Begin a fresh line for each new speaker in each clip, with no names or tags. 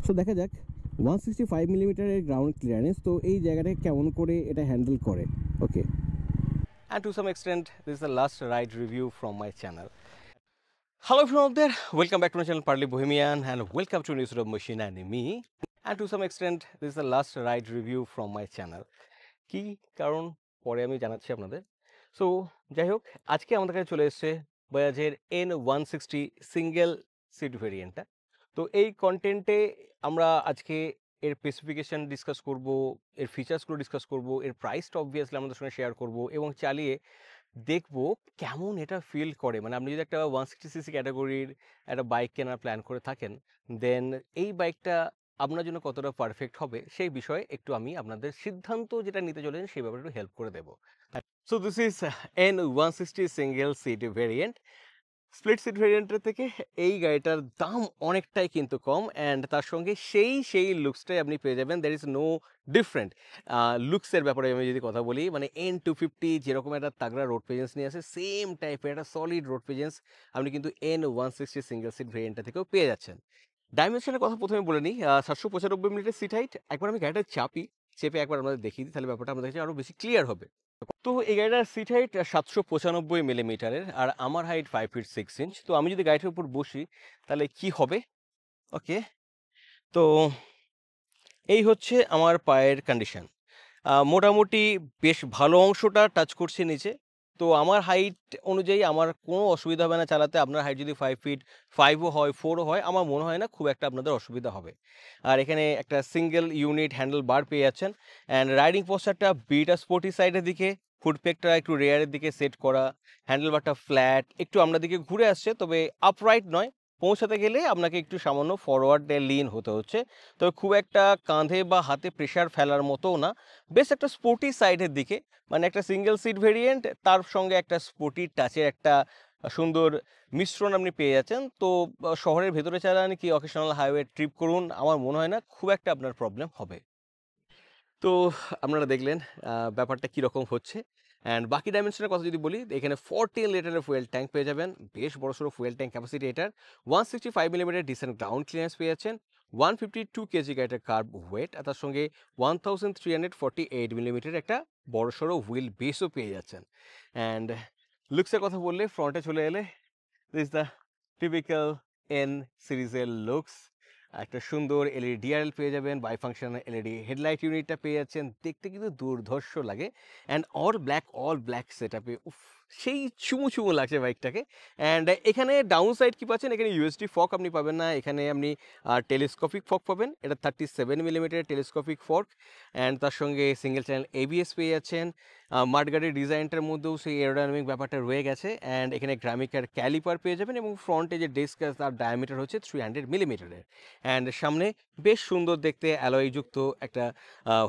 So দেখা যাক 165 মিলিমিটারের গ্রাউন্ড ক্লিয়ারেন্স, তো এই জায়গাটাকে কেমন করে এটা হ্যান্ডেল করে। ওকে, and to some extent this is the last ride review from my channel. Hello everyone out there, welcome back to my channel Partly Bohemian and welcome to News of Machine and me. And to some extent this is the last ride review from my channel. কি কারণ পরে আমি জানাচ্ছি আপনাদের। So যাই হোক, আজকে আমাদের কাছে চলে এসেছে বাজাজের N160 সিঙ্গেল সিট ভেরিয়েন্টটা। তো এই কন্টেন্টে আমরা আজকে এর স্পেসিফিকেশন ডিসকাস করব, এর ফিচার্সগুলো ডিসকাস করব, এর প্রাইসটা অবভিয়াসলি আমাদের সঙ্গে শেয়ার করব এবং চালিয়ে দেখব কেমন এটা ফিল করে। মানে আপনি যদি একটা 160cc ক্যাটাগরির একটা বাইক কেনার প্ল্যান করে থাকেন, দেন এই বাইকটা আপনার জন্য কতটা পারফেক্ট হবে সেই বিষয়ে একটু আমি আপনাদের সিদ্ধান্ত যেটা নিতে চলেছেন সেই ব্যাপারে একটু হেল্প করে দেবো। So this is N160 single seat variant. Split seat ভেরিয়েন্টের থেকে এই গাড়িটার দাম অনেকটাই কিন্তু কম, অ্যান্ড তার সঙ্গে সেই লুকসটাই আপনি পেয়ে যাবেন। দ্যার ইজ নো ডিফারেন্ট লুকসের ব্যাপারে আমি যদি কথা বলি, মানে N250 যেরকম একটা তাগড়া রোড প্রেজেন্স নিয়ে আসে, সেম টাইপের একটা সলিড রোড প্রেজেন্স আপনি কিন্তু N160 সিঙ্গেল সিট ভেরিয়েন্টটা থেকেও পেয়ে যাচ্ছেন। ডাইমেনশনের কথা প্রথমে বলে নিই, 795 মিনিটের সিট হাইট। একবার আমি গাড়িটা চেপে একবার আমাদের দেখিয়ে দিই, তাহলে ব্যাপারটা আমাদের কাছে আরও বেশি ক্লিয়ার হবে। তো এই গাড়িটার সিট হাইট 795 মিলিমিটারের, আর আমার হাইট 5 ফিট 6 ইঞ্চ। তো আমি যদি গাড়িটার উপর বসি তাহলে কি হবে? ওকে, তো এই হচ্ছে আমার পায়ের কন্ডিশন। মোটামুটি বেশ ভালো অংশটা টাচ করছে নিচে। তো আমার হাইট অনুযায়ী আমার কোনো অসুবিধা হবে না চালাতে। আপনার হাইট যদি 5 ফিট 5ও হয় 4ও হয়, আমার মনে হয় না খুব একটা আপনাদের অসুবিধা হবে। আর এখানে একটা সিঙ্গেল ইউনিট হ্যান্ডেল বার পেয়ে যাচ্ছেন, অ্যান্ড রাইডিং পোস্টারটা বিটা স্পোর্টি সাইডের দিকে, ফুটপেকটা একটু রেয়ারের দিকে সেট করা, হ্যান্ডেল বারটা ফ্ল্যাট, একটু আমরা দিকে ঘুরে আসছে, তবে আপরাইট নয়। পৌঁছাতে গেলে আপনাকে একটু সামান্য ফরওয়ার্ডে লিন হতে হচ্ছে, তবে খুব একটা কাঁধে বা হাতে প্রেশার ফেলার মতোও না। বেশ একটা স্পোর্টি সাইডের দিকে, মানে একটা সিঙ্গেল সিট ভেরিয়েন্ট তার সঙ্গে একটা স্পোর্টি টাচের একটা সুন্দর মিশ্রণ আপনি পেয়ে যাচ্ছেন। তো শহরের ভেতরে চালান কি অকেশনাল হাইওয়ে ট্রিপ করুন, আমার মনে হয় না খুব একটা আপনার প্রবলেম হবে। তো আপনারা দেখলেন ব্যাপারটা কীরকম হচ্ছে। অ্যান্ড বাকি ডাইমেনশনের কথা যদি বলি, এখানে 14 লিটারের ফুয়েল ট্যাঙ্ক পেয়ে যাবেন, বেশ বড়সড় ফুয়েল ট্যাঙ্ক ক্যাপাসিটি এটার। 165 মিলিমিটার ডিসেন্ট গ্রাউন্ড ক্লিয়ারেন্স পেয়ে যাচ্ছেন, 152 কেজি গাড়িটার কার্ব ওয়েট, আর তার সঙ্গে 1348 মিলিমিটার একটা বড়সড় হুইল বেসও পেয়ে যাচ্ছেন। অ্যান্ড লুকসের কথা বললে, ফ্রন্টে চলে এলে দিস দ্য টিপিক্যাল এন সিরিজের লুকস। একটা সুন্দর এলইডি ডিআরএল পেয়ে যাবেন, বাইফাংশনাল এলইডি হেডলাইট ইউনিটটা পেয়ে যাচ্ছেন, দেখতে কিন্তু দুর্ধর্ষ লাগে। অ্যান্ড অল ব্ল্যাক সেট আপে সেই চুমু লাগছে বাইকটাকে। অ্যান্ড এখানে ডাউন সাইড কী পাচ্ছেন, এখানে ইউএসডি ফক আপনি পাবেন না, এখানে আপনি টেলিস্কোপিক ফক পাবেন। এটা 37 মিলিমিটারের টেলিস্কোপিক ফক, অ্যান্ড তার সঙ্গে সিঙ্গেল চ্যানেল এবিএস পেয়ে যাচ্ছেন। মাডগার্ডের ডিজাইনটার মধ্যেও সেই এরোডাইনামিক ব্যাপারটা রয়ে গেছে। অ্যান্ড এখানে গ্রামিকার ক্যালিপার পেয়ে যাবেন, এবং ফ্রন্টে যে ডিস্ক তার ডায়ামিটার হচ্ছে 300 মিলিমিটারের। অ্যান্ড সামনে বেশ সুন্দর দেখতে অ্যালয়যুক্ত একটা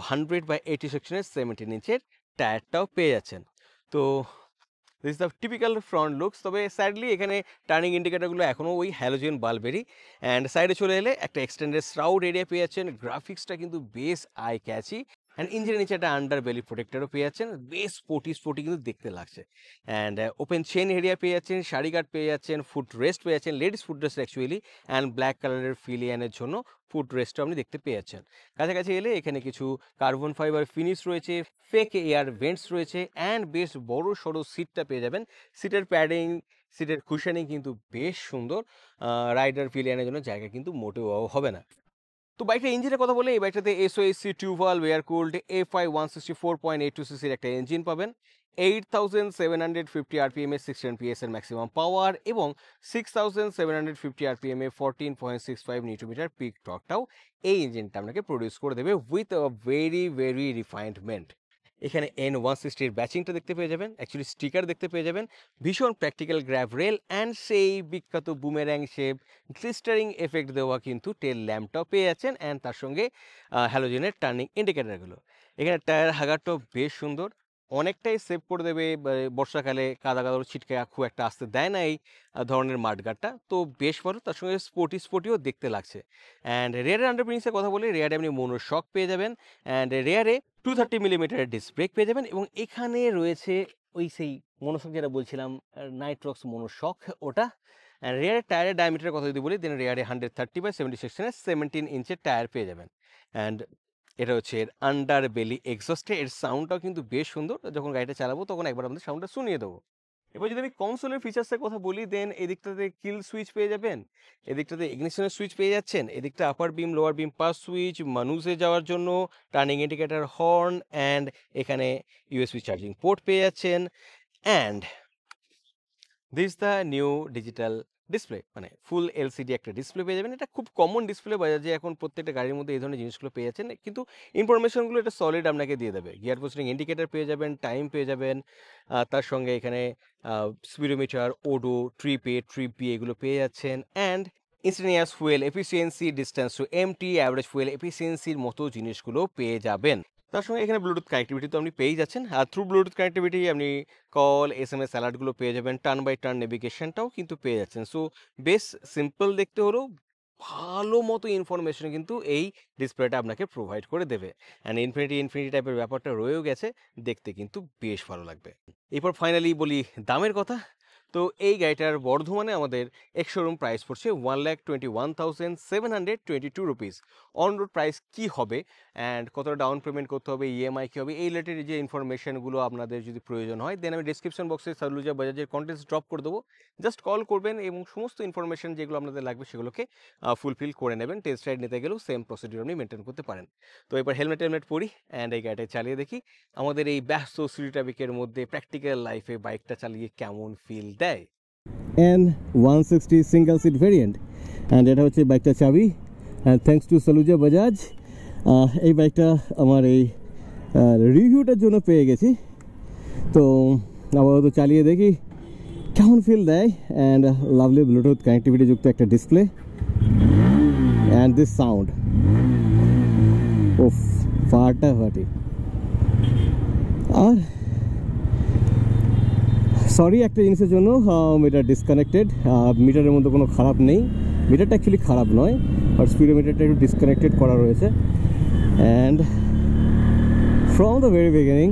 100/80 সেকশনের 17 ইঞ্চের টায়ারটাও পেয়ে যাচ্ছেন। তো this is the typical front looks. তবে স্যাডলি এখানে টার্নিং ইন্ডিকেটারগুলো এখনও ওই হ্যালোজেন বাল্বেরই। অ্যান্ড সাইডে চলে এলে একটা এক্সটেন্ডেড শ্রাউড এরিয়া পেয়ে যাচ্ছেন, গ্রাফিক্সটা কিন্তু বেশ আই ক্যাচি। অ্যান্ড ইঞ্জিনের নিচে একটা আন্ডার বেলি প্রোটেক্টরও পেয়ে যাচ্ছেন, বেশ স্পোর্টি কিন্তু দেখতে লাগছে। অ্যান্ড ওপেন চেন এরিয়া পেয়ে যাচ্ছেন, শাড়ি গার্ড পেয়ে যাচ্ছেন, ফুট রেস্ট পেয়ে যাচ্ছেন, ladies foot rest actually, and black কালারের ফিলিয়ানের জন্য ফুট রেস্টও আপনি দেখতে পেয়ে যাচ্ছেন। কাছাকাছি এলে এখানে কিছু কার্বন ফাইবার ফিনিশ রয়েছে, ফেক এয়ার ভেন্টস রয়েছে, অ্যান্ড বেশ বড় সড়ো সিটটা পেয়ে যাবেন। সিটের প্যাডিং, সিটের কুশনিং কিন্তু বেশ সুন্দর। রাইডার ফিলিয়ানের জন্য জায়গা কিন্তু মোটেও অভাব হবে না। তো বাইকটা ইঞ্জিনের কথা বলে, এই বাইকটাতে এসওএসসি 2 valve air cooled FI 164.82cc একটা ইঞ্জিন পাবেন, 8750 RPM এর 16 PS এর ম্যাক্সিমাম পাওয়ার, এবং 6750 RPM এ 14.65 নিউটন পিক টর্কটাও এই ইঞ্জিনটা আপনাকে প্রডিউস করে দেবে উইথ আ ভেরি রিফাইন্ডমেন্ট। এখানে N160 ব্যাচিংটা দেখতে পেয়ে যাবেন, অ্যাকচুয়ালি স্টিকার দেখতে পেয়ে যাবেন, ভীষণ প্র্যাকটিক্যাল গ্র্যাব রেল, অ্যান্ড সেই বিখ্যাত বুমের্যাং শেপ গ্লিস্টারিং এফেক্ট দেওয়া কিন্তু টেল ল্যাম্পটাও পেয়ে যাচ্ছেন, অ্যান্ড তার সঙ্গে হ্যালোজেনের টার্নিং ইন্ডিকেটারগুলো। এখানে টায়ার হাগারটাও বেশ সুন্দর, অনেকটাই সেভ করে দেবে। বর্ষাকালে কাদা ছিটকে খুব একটা আসতে দেয় না এই ধরনের মাঠগাটটা, তো বেশ ভালো। তার সঙ্গে স্পোর্টিও দেখতে লাগছে। অ্যান্ড রেয়ারের আন্ডারপিনিংসের কথা বলে, রেয়ারে আপনি মোনো শক পেয়ে যাবেন, অ্যান্ড রেয়ারে 230 মিলিমিটারের ডিস্ক ব্রেক পেয়ে যাবেন, এবং এখানে রয়েছে ওই সেই মনোশক যেটা বলছিলাম, নাইট্রক্স মনোশক, ওটা অ্যান্ড রেয়ারের টায়ারের ডায়ামিটারের কথা যদি বলি দেন রেয়ারে 130/70 সেকশনের 17 ইঞ্চের টায়ার পেয়ে যাবেন। অ্যান্ড এটা হচ্ছে এর আন্ডার বেলি এক্সস্টে, এর সাউন্ডটাও কিন্তু বেশ সুন্দর। যখন গাড়িটা চালাবো তখন একবার আমাদের সাউন্ডটা শুনিয়ে দেবো। এবার যদি আমি কনসোলের ফিচার্সের কথা বলি দেন এদিকটাতে কিল সুইচ পেয়ে যাবেন, এদিকটাতে ইগনিশনের সুইচ পেয়ে যাচ্ছেন, এদিকটা আপার বিম লোয়ার বিম পাস সুইচ, মানুষে যাওয়ার জন্য টার্নিং ইন্ডিকেটার, হর্ন, অ্যান্ড এখানে ইউএসবি চার্জিং পোর্ট পেয়ে যাচ্ছেন। And this the new digital display, মানে ফুল এলসিডি একটা ডিসপ্লে পেয়ে যাবেন। এটা খুব কমন ডিসপ্লে বাজাজে এখন প্রত্যেকটা গাড়ির মধ্যে এই ধরনের জিনিসগুলো পেয়ে যাচ্ছেন, কিন্তু ইনফরমেশনগুলো এটা সলিড আপনাকে দিয়ে দেবে। গিয়ার পোস্টিং ইন্ডিকেটার পেয়ে যাবেন, টাইম পেয়ে যাবেন, তার সঙ্গে এখানে speedometer, odo, trip A, trip B এগুলো পেয়ে যাচ্ছেন। And instantaneous fuel efficiency, distance to empty, average fuel এফিসিয়েন্সির মতো জিনিসগুলো পেয়ে যাবেন। তার সঙ্গে এখানে ব্লুটুথ কানেক্টিভিটি তো আপনি পেয়েই যাচ্ছেন, আর থ্রু ব্লুটুথ কানেক্টিভিটি আপনি কল, SMS অ্যালার্টগুলো পেয়ে যাবেন, টার্ন বাই টার্ন নেভিগেশনটাও কিন্তু পেয়ে যাচ্ছেন। সো বেশ সিম্পল দেখতে হলেও ভালো মতো ইনফরমেশন কিন্তু এই ডিসপ্লেটা আপনাকে প্রোভাইড করে দেবে। অ্যান্ড ইনফিনিটি টাইপের ব্যাপারটা রয়েও গেছে, দেখতে কিন্তু বেশ ভালো লাগবে। এরপর ফাইনালি বলি দামের কথা। তো এই গাড়িটার বর্ধমানে আমাদের এক্স শোরুম প্রাইস পড়ছে 1,21,722 রুপিস। অন রোড প্রাইস কী হবে অ্যান্ড কতটা ডাউন পেমেন্ট করতে হবে, ইএমআই কী হবে, এই রিলেটেড যে ইনফরমেশনগুলো আপনাদের যদি প্রয়োজন হয় দেন আমি ডিসক্রিপশন বক্সে সালুজা বাজাজের কন্টেন্টস ড্রপ করে দেবো। জাস্ট কল করবেন এবং সমস্ত ইনফরমেশন যেগুলো আপনাদের লাগবে সেগুলোকে ফুলফিল করে নেবেন। টেস্ট রাইড নিতে গেলেও সেম প্রসিডিউর আপনি মেনটেন করতে পারেন। তো এবার হেলমেট পরি অ্যান্ড এই গাড়িটা চালিয়ে দেখি আমাদের এই ব্যস্ত সিটি ট্রাফিকের মধ্যে প্র্যাকটিক্যাল লাইফে বাইকটা চালিয়ে কেমন ফিল দেয়। N160 single seat variant and এটা হচ্ছে বাইকটা চাবি, and thanks to Saluja Bajaj এই বাইকটা আমার এই রিভিউটার জন্য পেয়ে গেছি। তো আপাতত চালিয়ে দেখি কেমন ফিল দেয়। অ্যান্ড লাভলি ব্লুটুথ কানেক্টিভিটি যুক্ত একটা ডিসপ্লে অ্যান্ড দিস সাউন্ড ওফ ফাটাফাটি। আর সরি একটা জিনিসের জন্য মিটার ডিসকানেক্টেড, মিটারের মধ্যে কোনো খারাপ নেই, মিটারটা অ্যাকচুয়ালি খারাপ নয়, আর স্পিডোমিটারটা একটু ডিসকানেক্টেড করা রয়েছে। And from the very beginning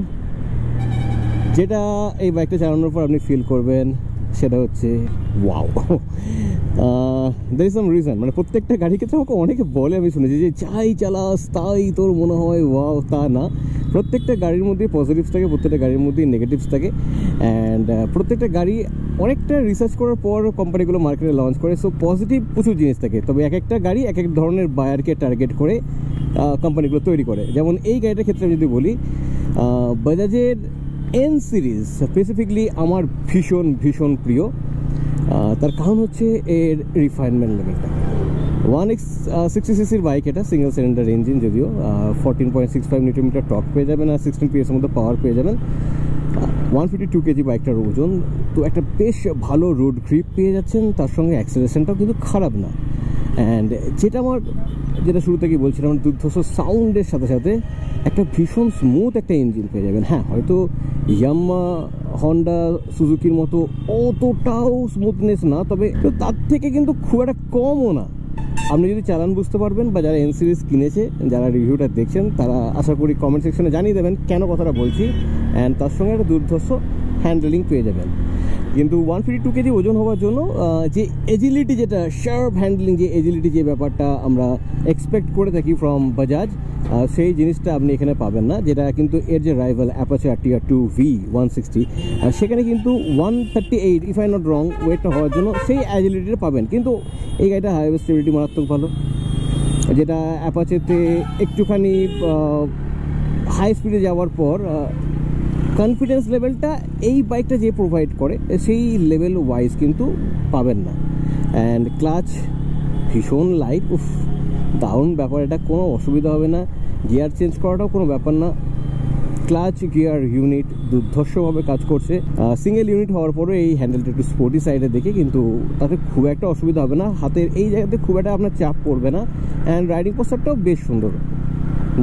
যেটা এই বাইকটা চালানোর পর আপনি ফিল করবেন সেটা হচ্ছে wow. There is some reason, মানে প্রত্যেকটা গাড়ি ক্ষেত্রে আমাকে অনেকে বলে, আমি শুনেছি যে যাই চালাস তাই তোর মনে হয় ওয়াও, তা না। প্রত্যেকটা গাড়ির মধ্যে পজিটিভস থাকে, প্রত্যেকটা গাড়ির মধ্যে নেগেটিভস থাকে। অ্যান্ড প্রত্যেকটা গাড়ি অনেকটা রিসার্চ করার পর কোম্পানিগুলো মার্কেটে লঞ্চ করে। সো পজিটিভ প্রচুর জিনিস থাকে, তবে এক একটা গাড়ি এক এক ধরনের বায়ারকে টার্গেট করে কোম্পানিগুলো তৈরি করে। যেমন এই গাড়িটার ক্ষেত্রে যদি বলি, বাজাজের N সিরিজ স্পেসিফিকলি আমার ভীষণ ভীষণ প্রিয়। তার কারণ হচ্ছে এর রিফাইনমেন্ট লেভেলটা। 160cc বাইক, এটা সিঙ্গেল সিলিন্ডার ইঞ্জিন, যদিও 14.65 নিউটন-মিটার টর্ক পেয়ে যাবেন আর 16 PS এর মধ্যে পাওয়ার পেয়ে যাবেন। 152 কেজি বাইকটার ওজন, তো একটা বেশ ভালো রোড গ্রিপ পেয়ে যাচ্ছেন, তার সঙ্গে অ্যাক্সেলারেশনটাও কিন্তু খারাপ না। অ্যান্ড যেটা শুরু থেকেই বলছিলাম, দুর্ধর্ষ সাউন্ডের সাথে সাথে একটা ভীষণ স্মুথ একটা ইঞ্জিন পেয়ে যাবেন। হ্যাঁ, হয়তো ইয়ামাহা, হন্ডা, সুজুকির মতো অতটাও স্মুথনেস না, তবে তার থেকে কিন্তু খুব একটা কমও না। আপনি যদি চালান বুঝতে পারবেন, বা যারা N সিরিজ কিনেছে, যারা রিভিউটা দেখছেন, তারা আশা করি কমেন্ট সেকশনে জানিয়ে দেবেন কেন কথাটা বলছি। অ্যান্ড তার সঙ্গে একটা দুর্ধর্ষ হ্যান্ডেলিং পেয়ে যাবেন। কিন্তু 152 কেজি ওজন হওয়ার জন্য যে এজিলিটি, যেটা শার্প হ্যান্ডলিং, যে এজিলিটি, যে ব্যাপারটা আমরা এক্সপেক্ট করে থাকি ফ্রম বাজাজ, সেই জিনিসটা আপনি এখানে পাবেন না। যেটা কিন্তু এর যে রাইভাল অ্যাপাচে RTR 2V 160, সেখানে কিন্তু 138 ইফ আই নট রং ওয়েটটা হওয়ার জন্য সেই অ্যাজিলিটিটা পাবেন। কিন্তু এই গাড়িটা হাইওয়ে স্টেবিলিটি মারাত্মক ভালো, যেটা অ্যাপাচেতে একটুখানি হাই স্পিডে যাওয়ার পর কনফিডেন্স লেভেলটা এই বাইকটা যে প্রোভাইড করে সেই লেভেল ওয়াইজ কিন্তু পাবেন না। অ্যান্ড ক্লাচ ভীষণ লাইট, উফ দারুণ ব্যাপার, এটা কোনো অসুবিধা হবে না। গিয়ার চেঞ্জ করাটাও কোনো ব্যাপার না। ক্লাচ গিয়ার ইউনিট দুর্ধর্ষভাবে কাজ করছে। সিঙ্গেল ইউনিট হওয়ার পরে এই হ্যান্ডেলটা একটু স্পোর্টি সাইডে দেখে, কিন্তু তাতে খুব একটা অসুবিধা হবে না, হাতের এই জায়গাতে খুব একটা আপনার চাপ পড়বে না। অ্যান্ড রাইডিং পোস্টারটাও বেশ সুন্দর,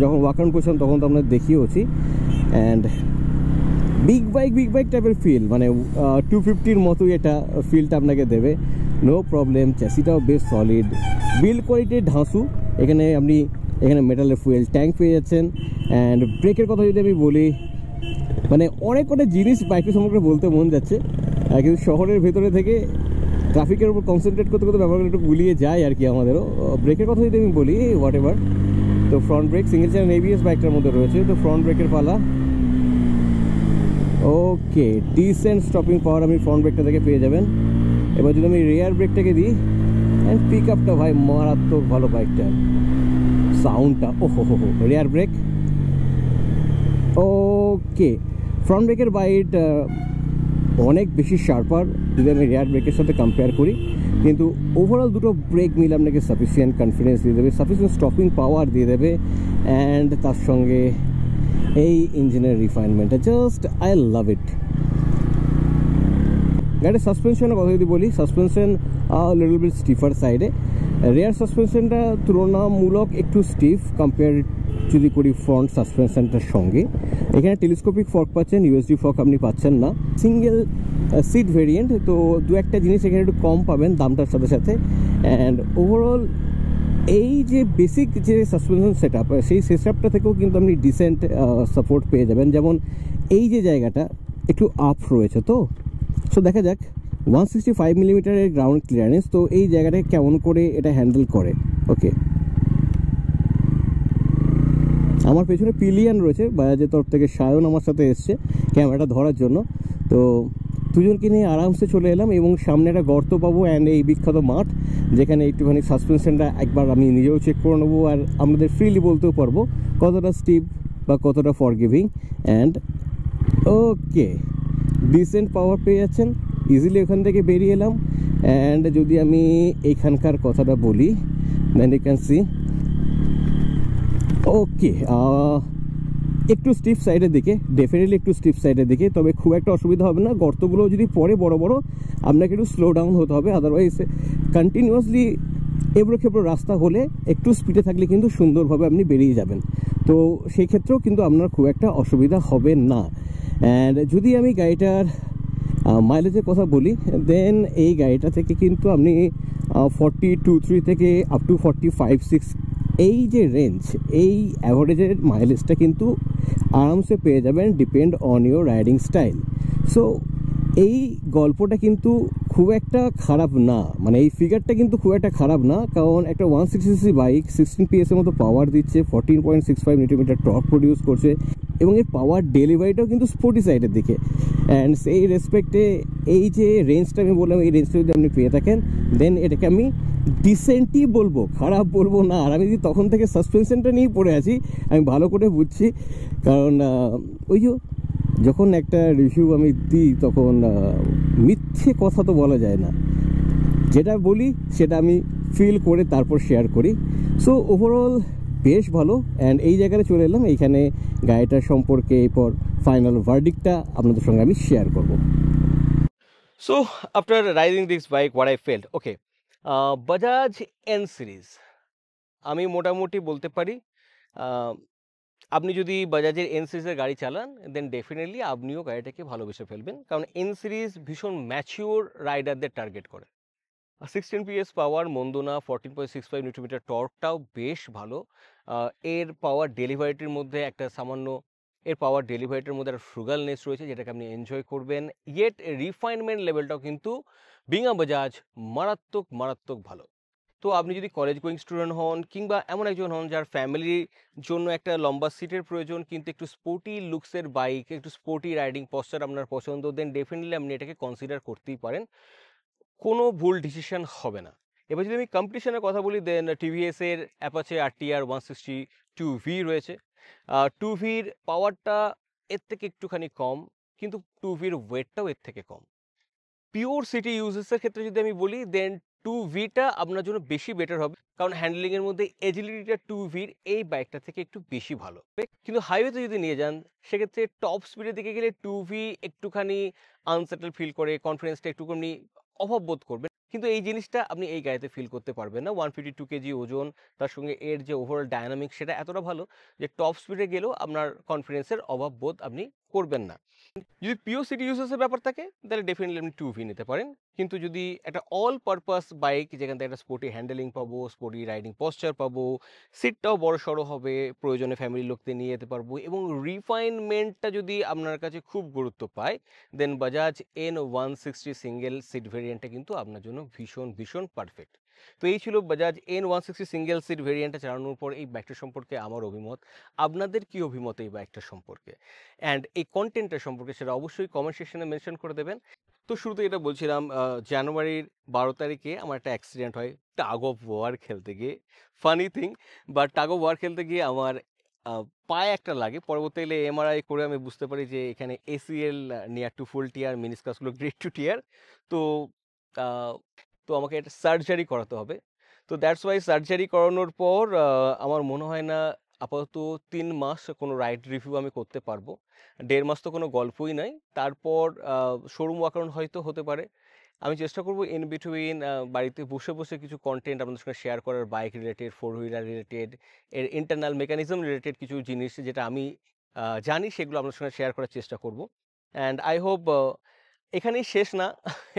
যখন ওয়াক আউট করছিলাম তখন তো আমরা দেখিয়েওছি। অ্যান্ড বিগ বাইক টাইপের ফিল, মানে 250-র মতোই এটা ফিলটা আপনাকে দেবে, নো প্রবলেম। চ্যাসিটাও বেশ সলিড, বিল্ড কোয়ালিটির ধাঁসু। এখানে মেটালের ফুয়েল ট্যাঙ্ক পেয়ে যাচ্ছেন। অ্যান্ড ব্রেকের কথা যদি আমি বলি, মানে অনেক কটা জিনিস বাইকের সম্পর্কে বলতে মন যাচ্ছে, কিন্তু শহরের ভেতরে থেকে ট্রাফিকের উপর কনসেন্ট্রেট করতে করতে ব্যাপারগুলো একটু গুলিয়ে যায় আর কি আমাদেরও। ব্রেকের কথা যদি আমি বলি হোয়াট এভার, তো front brake single channel ABS বাইকটার মধ্যে রয়েছে, তো ফ্রন্ট ব্রেকের পালা। ওকে, ডিসেন্ট স্টপিং পাওয়ার আপনি ফ্রন্ট ব্রেকটা থেকে পেয়ে যাবেন। এবার যদি আমি রেয়ার ব্রেকটাকে দিই, অ্যান্ড পিক আপটা ভাই মারাত্মক ভালো বাইকটার সাউন্ডটা, ও হো রেয়ার ব্রেক। ওকে, ফ্রন্ট ব্রেকের বাইট অনেক বেশি শার্পার যদি আমি রেয়ার ব্রেকের সাথে কম্পেয়ার করি, কিন্তু ওভারঅল দুটো ব্রেক মিলে আপনাকে সাফিসিয়েন্ট কনফিডেন্স দিয়ে দেবে, সাফিসিয়েন্ট স্টপিং পাওয়ার দিয়ে দেবে, অ্যান্ড তার সঙ্গে এই ইঞ্জিনের রিফাইনমেন্টটা জাস্ট আই লাভ ইট। গাড়ির সাসপেনশনের কথা যদি বলি, সাসপেনশন লিটল বিট স্টিফার সাইডে, রেয়ার সাসপেনশনটা তুলনামূলক একটু স্টিফ কম্পেয়ার যদি করি ফ্রন্ট সাসপেনশনটার সঙ্গে। এখানে টেলিস্কোপিক ফর্ক পাচ্ছেন, ইউএসডি ফর্ক আপনি পাচ্ছেন না। সিঙ্গেল সিট ভেরিয়েন্ট, তো দু একটা জিনিস এখানে একটু কম পাবেন দামটার সাথে সাথে। অ্যান্ড ওভারঅল এই যে বেসিক যে সাসপেনশন সেট আপ, সেই সেট আপটা থেকেও কিন্তু আপনি ডিসেন্ট সাপোর্ট পেয়ে যাবেন। যেমন এই যে জায়গাটা একটু আপ রয়েছে, তো সো দেখা যাক 165 মিলিমিটারের গ্রাউন্ড ক্লিয়ারেন্স, তো এই জায়গাটাকে কেমন করে এটা হ্যান্ডেল করে। ওকে, আমার পেছনে পিলিয়ান রয়েছে, বাজাজের তরফ থেকে সায়ন আমার সাথে এসছে ক্যামেরাটা ধরার জন্য। তো দুজনকে নিয়ে আরামসে চলে এলাম, এবং সামনে একটা গর্ত পাবো অ্যান্ড এই বিখ্যাত মাঠ, যেখানে একটুখানি সাসপেনশনটা একবার আমি নিজেও চেক করে নেবো, আর আমাদের ফ্রিলি বলতেও পারবো কতটা স্টিপ বা কতটা ফরগিভিং। অ্যান্ড ওকে, ডিসেন্ট পাওয়ার পেয়ে যাচ্ছেন, ইজিলি ওখান থেকে বেরিয়ে এলাম। অ্যান্ড যদি আমি এইখানকার কথাটা বলি, দেন ইউ ক্যান সি ওকে, একটু স্টিফ সাইডের দিকে, ডেফিনেটলি একটু স্টিফ সাইডের দিকে, তবে খুব একটা অসুবিধা হবে না। গর্তগুলো যদি পরে বড় বড়, আপনাকে একটু স্লো ডাউন হতে হবে, আদারওয়াইজ কন্টিনিউয়াসলি এবড়ো খেবড়ো রাস্তা হলে একটু স্পিডে থাকলে কিন্তু সুন্দরভাবে আপনি বেরিয়ে যাবেন, তো সেই ক্ষেত্রেও কিন্তু আপনার খুব একটা অসুবিধা হবে না। অ্যান্ড যদি আমি গাড়িটার মাইলেজের কথা বলি, দেন এই গাড়িটা থেকে কিন্তু আপনি 42-3 থেকে আপ টু 45-6 এই যে রেঞ্জ, এই অ্যাভারেজের মাইলেজটা কিন্তু আরামসে পেয়ে যাবেন, depend on your riding style. So এই গল্পটা কিন্তু খুব একটা খারাপ না, মানে এই ফিগারটা কিন্তু খুব একটা খারাপ না, কারণ একটা 160cc বাইক 16 PS এর মতো পাওয়ার দিচ্ছে, 14.65 নিউটন টর্ক প্রডিউস করছে, এবং এর পাওয়ার ডেলিভারিটাও কিন্তু স্পোর্টি সাইডের দিকে। অ্যান্ড সেই রেসপেক্টে এই যে রেঞ্জটা আমি বললাম, এই রেঞ্জটা যদি আপনি পেয়ে থাকেন, দেন এটাকে আমি ডিসেন্টই বলবো, খারাপ বলবো না। আর আমি যদি তখন থেকে সাসপেনশনটা নিয়েই পড়ে আছি, আমি ভালো করে বুঝছি, কারণ ওই যে যখন একটা রিভিউ আমি দিই, তখন মিথ্যে কথা তো বলা যায় না, যেটা বলি সেটা আমি ফিল করে তারপর শেয়ার করি। সো ওভারঅল বেশ ভালো। অ্যান্ড এই জায়গায় চলে এলাম, এইখানে গাড়িটার সম্পর্কে এরপর ফাইনাল ভার্ডিক্টটা আপনাদের সঙ্গে আমি শেয়ার করব। So after riding this bike what I felt, okay, Bajaj N series আমি মোটামুটি বলতে পারি, আপনি যদি বাজাজের এন সিরিজের গাড়ি চালান, দেন ডেফিনেটলি আপনিও গাড়িটাকে ভালোবেসে ফেলবেন, কারণ এন সিরিজ ভীষণ ম্যাচিওর রাইডারদের টার্গেট করে। 16 PS পাওয়ার মন্দ না, 14.65 নিউটন টর্কটাও বেশ ভালো। এর পাওয়ার ডেলিভারিটির মধ্যে একটা সামান্য, এর পাওয়ার ডেলিভারিটির মধ্যে একটা ফ্রুগালনেস রয়েছে, যেটাকে আপনি এনজয় করবেন। ইয়েট রিফাইনমেন্ট লেভেলটাও কিন্তু বিং আ বাজাজ মারাত্মক মারাত্মক ভালো। তো আপনি যদি কলেজ গোয়িং স্টুডেন্ট হন, কিংবা এমন একজন হন যার ফ্যামিলির জন্য একটা লম্বা সিটের প্রয়োজন, কিন্তু একটু স্পোর্টি লুকসের বাইক, একটু স্পোর্টি রাইডিং পশ্চার আপনার পছন্দ, দেন ডেফিনেটলি আপনি এটাকে কনসিডার করতেই পারেন, কোনো ভুল ডিসিশন হবে না। এবার যদি আমি কম্পিটিশনের কথা বলি, দেন টিভিএসের অ্যাপাচে RTR 162V রয়েছে। 2Vর পাওয়ারটা এর থেকে একটুখানি কম, কিন্তু 2Vর ওয়েটটাও এর থেকে কম। পিওর সিটি ইউজেসের ক্ষেত্রে যদি আমি বলি, দেন 2Vটা আপনার জন্য বেশি বেটার হবে, কারণ হ্যান্ডলিংয়ের মধ্যে এজিলিটিটা 2Vর এই বাইকটা থেকে একটু বেশি ভালো। কিন্তু হাইওয়েতে যদি নিয়ে যান, সেক্ষেত্রে টপ স্পিডের দিকে গেলে 2V একটুখানি আনসেটেল ফিল করে, কনফিডেন্সটা একটুখানি অভাব বোধ করবেন, কিন্তু এই জিনিসটা আপনি এই গাড়িতে ফিল করতে পারবেন না। 152 কেজি ওজন, তার সঙ্গে এর যে ওভারঅল ডায়নামিক, সেটা এতটা ভালো যে টপ স্পিডে গেলেও আপনার কনফিডেন্সের অভাব বোধ আপনি করবেন না। যদি পিওর সিটি ইউজেসের ব্যাপার থাকে, তাহলে ডেফিনেটলি আপনি 2V নিতে পারেন। কিন্তু যদি একটা অল পারপাস বাইক, যেখান থেকে একটা স্পোর্টি হ্যান্ডেলিং পাবো, স্পোর্টি রাইডিং পশ্চার পাবো, সিটটাও বড় সড়ো হবে, প্রয়োজনে ফ্যামিলির লোককে নিয়ে যেতে পারবো, এবং রিফাইনমেন্টটা যদি আপনার কাছে খুব গুরুত্ব পায়, দেন বাজাজ N160 সিঙ্গেল সিট ভেরিয়েন্টটা কিন্তু আপনার জন্য ভীষণ ভীষণ পারফেক্ট। তো এই ছিল বাজাজ N160 সিঙ্গেল সিট ভেরিয়েন্টটা চালানোর পর এই বাইকটা সম্পর্কে আমার অভিমত। আপনাদের কি অভিমত এই বাইকটা সম্পর্কে অ্যান্ড এই কন্টেন্টটা সম্পর্কে সেটা অবশ্যই কমেন্ট সেকশনে মেনশন করে দেবেন। তো শুরুতে এটা বলছিলাম, জানুয়ারির 12 তারিখে আমার একটা অ্যাক্সিডেন্ট হয় টাগ অফ ওয়ার খেলতে গিয়ে। Funny thing, but tug of war খেলতে গিয়ে আমার পায়ে একটা লাগে। পরবর্তীকালে এমআরআই করে আমি বুঝতে পারি যে এখানে ACL near to full tear, মিনিসকাসগুলো গ্রেড টু টিয়ার। তো আহ, তো আমাকে একটা সার্জারি করাতে হবে। তো দ্যাটস ওয়াই সার্জারি করানোর পর আমার মনে হয় না আপাতত 3 মাস কোনো রাইড রিভিউ আমি করতে পারবো। 1.5 মাস তো কোনো গল্পই নাই। তারপর শোরুম ওয়াকাউন্ট হয়তো হতে পারে। আমি চেষ্টা করবো ইন বিটুইন বাড়িতে বসে বসে কিছু কন্টেন্ট আপনাদের সঙ্গে শেয়ার করার, bike related, four wheeler related, এর ইন্টারনাল মেকানিজম রিলেটেড কিছু জিনিস যেটা আমি জানি সেগুলো আপনাদের সঙ্গে শেয়ার করার চেষ্টা করব। অ্যান্ড আই হোপ এখানেই শেষ না।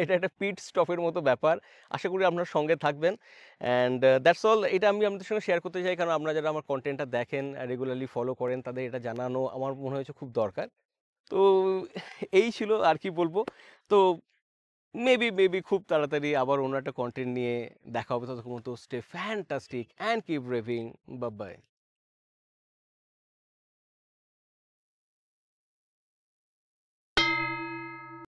এটা একটা পিট স্টপের মতো ব্যাপার। আশা করি আপনার সঙ্গে থাকবেন। And that's all. এটা আমি আপনাদের সঙ্গে শেয়ার করতে চাই কারণ আপনারা যারা আমার কন্টেন্টটা দেখেন, রেগুলারলি ফলো করেন, তাদের এটা জানানো আমার মনে হয়েছে খুব দরকার। তো এই ছিল আর কি বলবো। তো মেবি খুব তাড়াতাড়ি আবার অন্য একটা কন্টেন্ট নিয়ে দেখা হবে। ততক্ষণ পর্যন্ত stay fantastic and keep revving. Bye by.